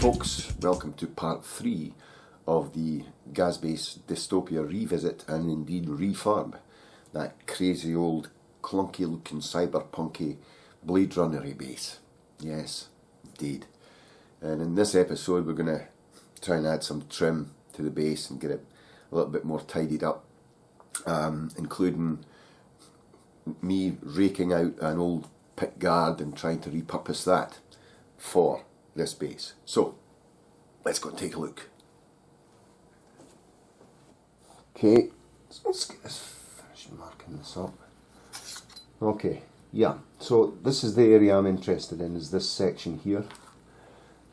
folks, welcome to part 3 of the Gazzbass Dystopia revisit and indeed refurb. That crazy old clunky looking cyberpunky Blade Runner-y bass. Yes, indeed. And in this episode we're going to try and add some trim to the bass and get it a little bit more tidied up, including me raking out an old pick guard and trying to repurpose that for this bass. So let's go and take a look. Okay, so let's get this finish marking this up. Okay, yeah, so this is the area I'm interested in, is this section here.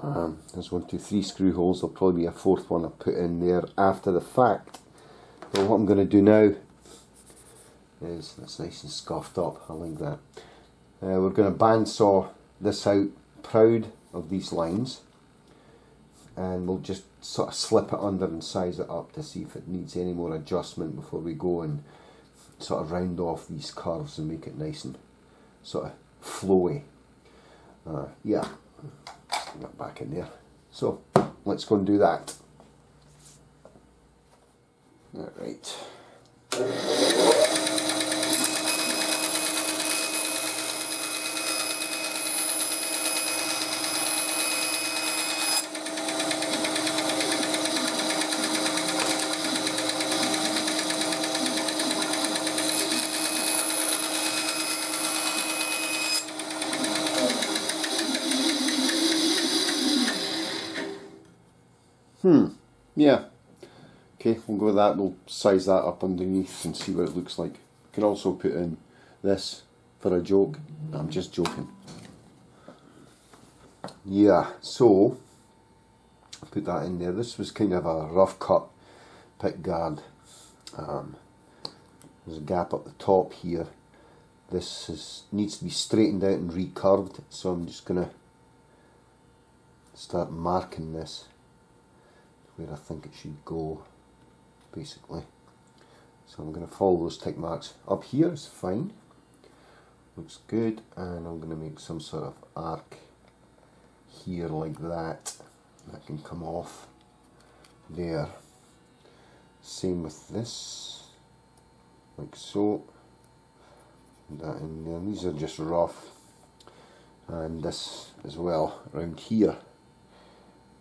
There's 1, 2, 3 screw holes. There'll probably be a fourth one I'll put in there after the fact. But what I'm going to do now is, that's nice and scuffed up, I like that. We're going to bandsaw this out proud of these lines, and we'll just sort of slip it under and size it up to see if it needs any more adjustment before we go and sort of round off these curves and make it nice and sort of flowy. Yeah, stick that back in there. So let's go and do that. Alright. Yeah. Okay, we'll go with that. We'll size that up underneath and see what it looks like. Can also put in this for a joke. No, I'm just joking. Yeah, so put that in there. This was kind of a rough cut pick guard. There's a gap up the top here. This needs to be straightened out and recurved, so I'm just going to start marking this where I think it should go, basically. So I'm going to follow those tick marks. Up here is fine, looks good, and I'm going to make some sort of arc here like that. That can come off there. Same with this, like so. Put that in there. These are just rough, and this as well around here.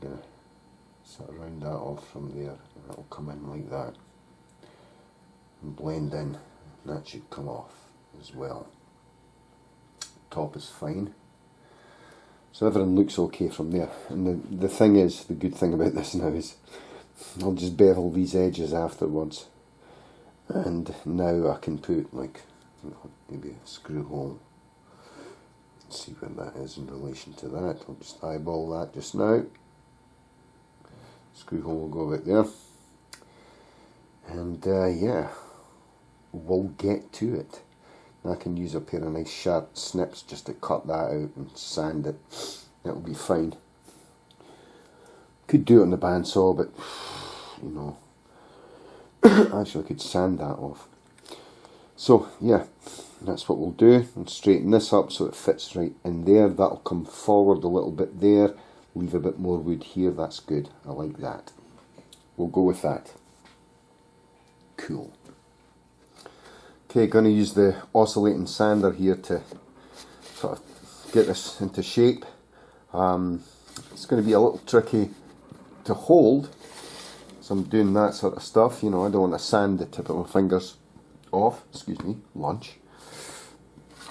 Gonna sort of round that off from there, and that'll come in like that and blend in, and that should come off as well. Top is fine, so everything looks okay from there. And the thing is, the good thing about this now is I'll just bevel these edges afterwards, and now I can put like maybe a screw hole. Let's see where that is in relation to that. I'll just eyeball that just now. Screw hole will go right there, and yeah, we'll get to it. I can use a pair of nice sharp snips just to cut that out and sand it. That'll be fine. Could do it on the bandsaw, but you know, actually I could sand that off. So yeah, that's what we'll do. And straighten this up so it fits right in there. That'll come forward a little bit there. Leave a bit more wood here. That's good. I like that. We'll go with that. Cool. Okay, going to use the oscillating sander here to sort of get this into shape. It's going to be a little tricky to hold, so I'm doing that sort of stuff. You know, I don't want to sand the tip of my fingers off. Excuse me, lunch.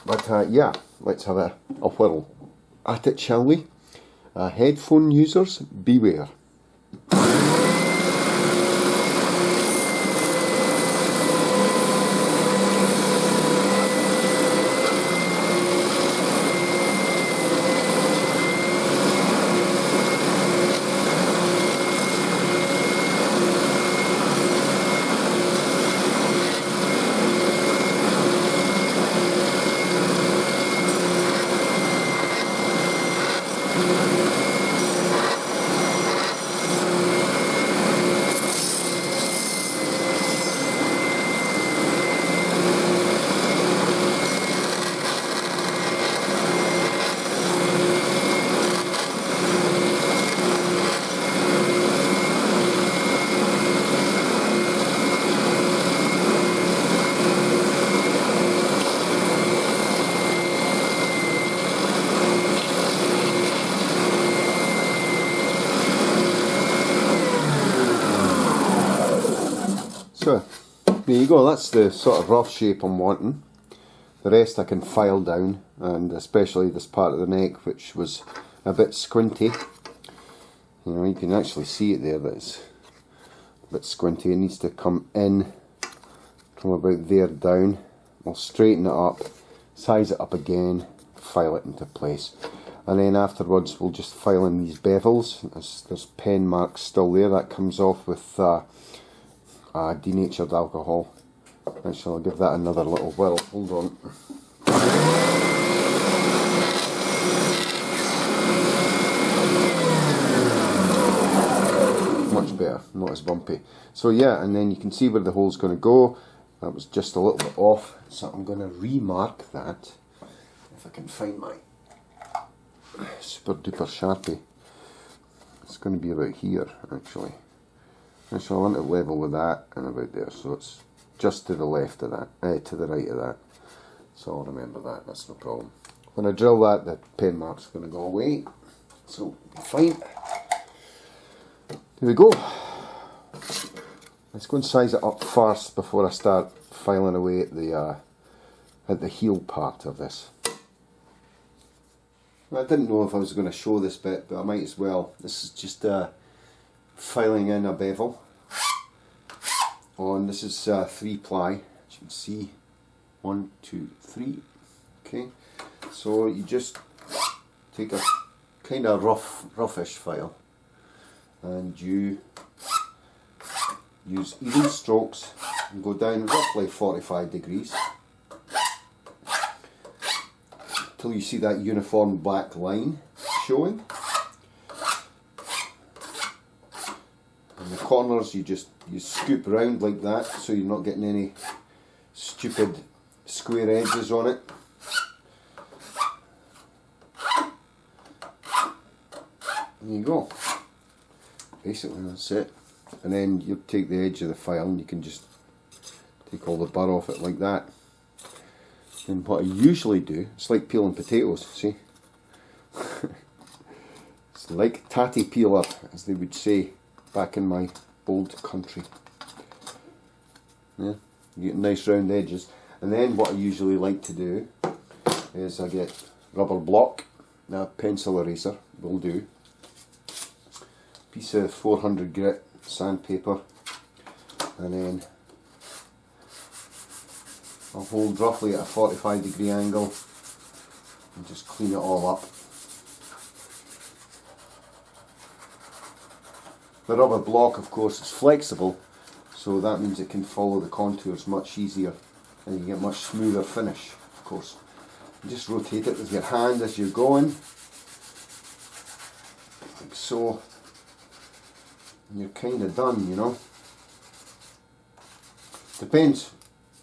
But yeah, let's have a whirl at it, shall we? Headphone users, beware. there you go, that's the sort of rough shape I'm wanting. The rest I can file down, and especially this part of the neck which was a bit squinty. You know, you can actually see it there, but it's a bit squinty. It needs to come in from about there down. We'll straighten it up, size it up again, file it into place. And then afterwards we'll just file in these bevels. There's pen marks still there, that comes off with denatured alcohol. Actually, I'll give that another little whirl. Hold on. Much better, not as bumpy. So yeah, and then you can see where the hole's going to go. That was just a little bit off, so I'm going to remark that. If I can find my super duper Sharpie. It's going to be about here, actually. Actually, I want it level with that and about there, so it's just to the left of that, to the right of that. So I'll remember that, that's no problem. When I drill that, the pen mark's going to go away, so fine. Here we go. Let's go and size it up first before I start filing away at the heel part of this. I didn't know if I was going to show this bit, but I might as well. This is just filing in a bevel. This is 3 ply, as you can see. 1, 2, 3. Okay, so you just take a kind of roughish file, and you use even strokes and go down roughly 45 degrees till you see that uniform black line showing. And the corners you scoop around like that, so you're not getting any stupid square edges on it. There you go. Basically that's it. And then you take the edge of the file and you can just take all the burr off it like that. And what I usually do, it's like peeling potatoes, see? It's like tatty peeler, as they would say back in my old country. Yeah, you get nice round edges. And then what I usually like to do is I get rubber block, a pencil eraser will do, piece of 400 grit sandpaper, and then I'll hold roughly at a 45 degree angle and just clean it all up. The rubber block, of course, is flexible, so that means it can follow the contours much easier and you get much smoother finish, of course. You just rotate it with your hand as you're going, like so, and you're kind of done, you know. Depends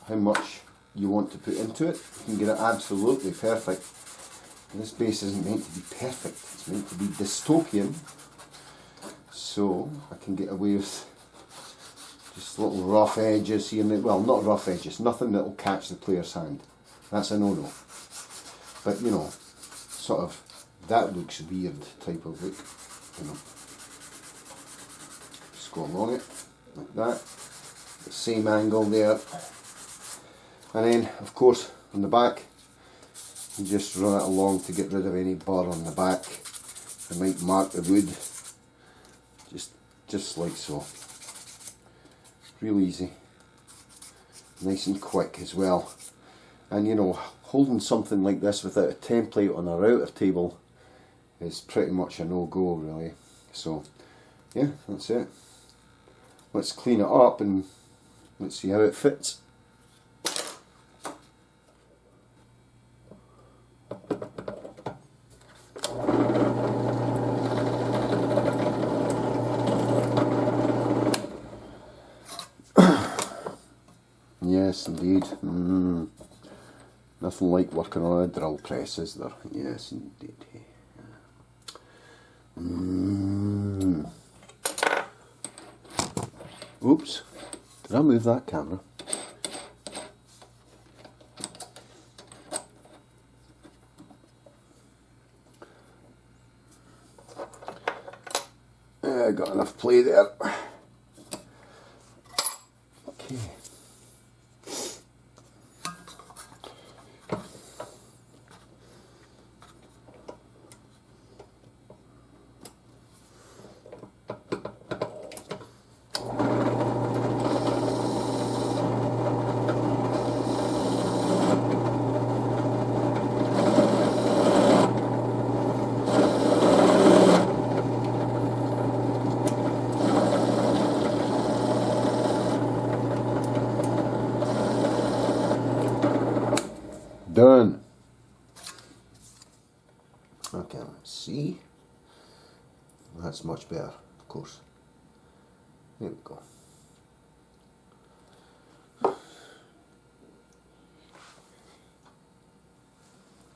how much you want to put into it. You can get it absolutely perfect. And this base isn't meant to be perfect, it's meant to be dystopian. So I can get away with just little rough edges here and there. Well, not rough edges, nothing that will catch the player's hand. That's a no-no. But you know, sort of that looks weird type of look. You know, just go along it like that. The same angle there. And then, of course, on the back, you just run it along to get rid of any burr on the back. It might mark the wood. Just like so. Real easy. Nice and quick as well. And you know, holding something like this without a template on a router table is pretty much a no-go really. So, yeah, that's it. Let's clean it up and let's see how it fits. Yes, indeed. Nothing like working on a drill press, is there? Yes, indeed. Oops. Did I move that camera? I got enough play there. Okay. done. Okay, let's see. That's much better, of course. There we go.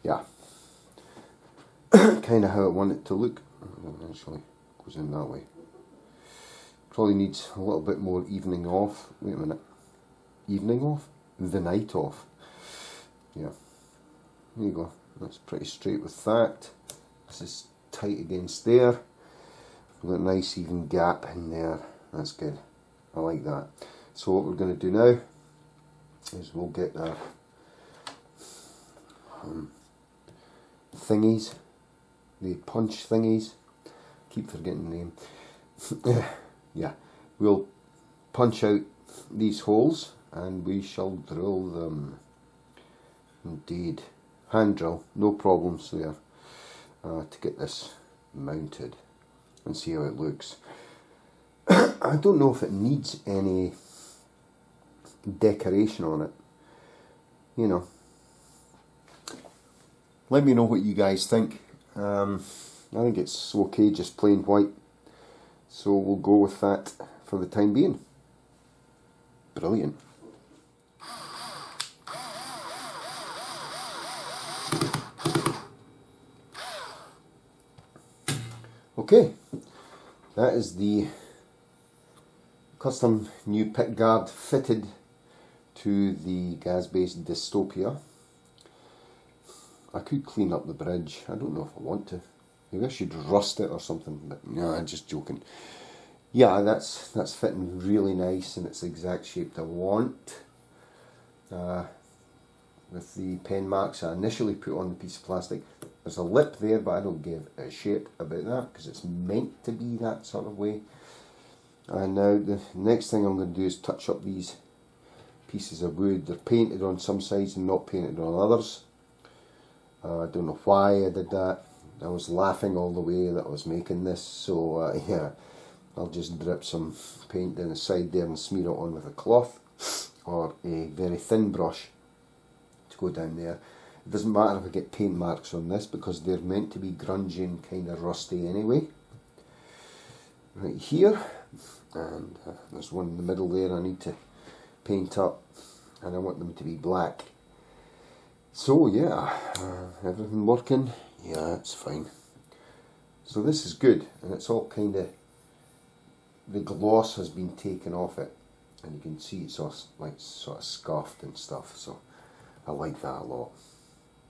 Yeah. Kind of how I want it to look. Actually, goes in that way. Probably needs a little bit more evening off. Wait a minute. Evening off? The night off. Yeah. There you go. That's pretty straight with that. This is tight against there. We've got a nice even gap in there. That's good. I like that. So what we're going to do now is we'll get our thingies, the punch thingies. Keep forgetting the name. Yeah, we'll punch out these holes and we shall drill them. Indeed. Hand drill, no problems there, to get this mounted and see how it looks. I don't know if it needs any decoration on it, you know. Let me know what you guys think. I think it's okay just plain white, so we'll go with that for the time being. Brilliant. Okay, that is the custom new pickguard fitted to the Gazzbass Dystopia. I could clean up the bridge. I don't know if I want to. Maybe I should rust it or something, but no, I'm just joking. Yeah, that's fitting really nice in its exact shape I want. With the pen marks I initially put on the piece of plastic. There's a lip there, but I don't give a shit about that because it's meant to be that sort of way. And now the next thing I'm going to do is touch up these pieces of wood. They're painted on some sides and not painted on others. I don't know why I did that. I was laughing all the way that I was making this, so yeah, I'll just drip some paint down the side there and smear it on with a cloth or a very thin brush to go down there. It doesn't matter if I get paint marks on this because they're meant to be grungy and kind of rusty anyway. Right here, and there's one in the middle there I need to paint up, and I want them to be black. So yeah, everything working? Yeah, it's fine. So this is good, and it's all kind of, the gloss has been taken off it, and you can see it's all like sort of scuffed and stuff, so I like that a lot.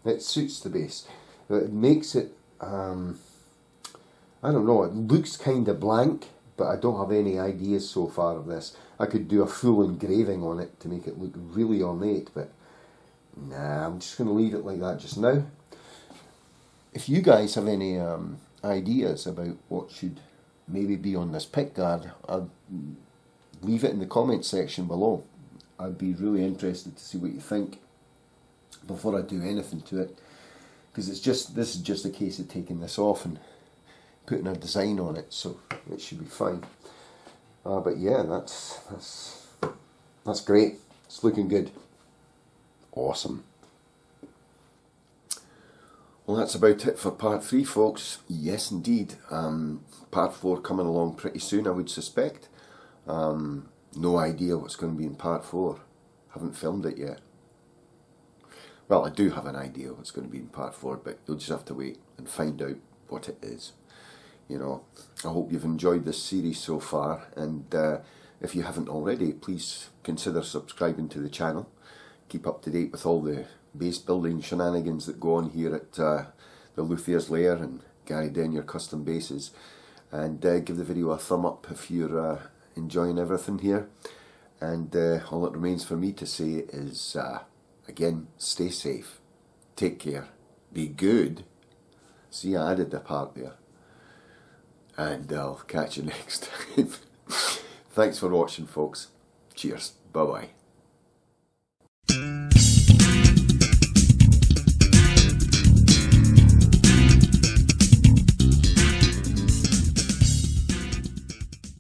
It suits the base. It makes it, I don't know, it looks kind of blank, but I don't have any ideas so far of this. I could do a full engraving on it to make it look really ornate, but nah, I'm just going to leave it like that just now. If you guys have any ideas about what should maybe be on this pickguard, I'd leave it in the comments section below. I'd be really interested to see what you think before I do anything to it, because this is just a case of taking this off and putting a design on it, so it should be fine. But yeah, that's great. It's looking good. Awesome. Well, that's about it for part 3, folks. Yes, indeed. Part 4 coming along pretty soon, I would suspect. No idea what's going to be in part 4. Haven't filmed it yet. Well, I do have an idea what's going to be in part 4, but you'll just have to wait and find out what it is. You know, I hope you've enjoyed this series so far, and if you haven't already, please consider subscribing to the channel. Keep up to date with all the base building shenanigans that go on here at the Luthier's Lair and Gary Denyer Custom Bases, and give the video a thumb up if you're enjoying everything here. And all that remains for me to say is, again, stay safe, take care, be good. See, I added the part there. And I'll catch you next time. Thanks for watching, folks. Cheers. Bye-bye.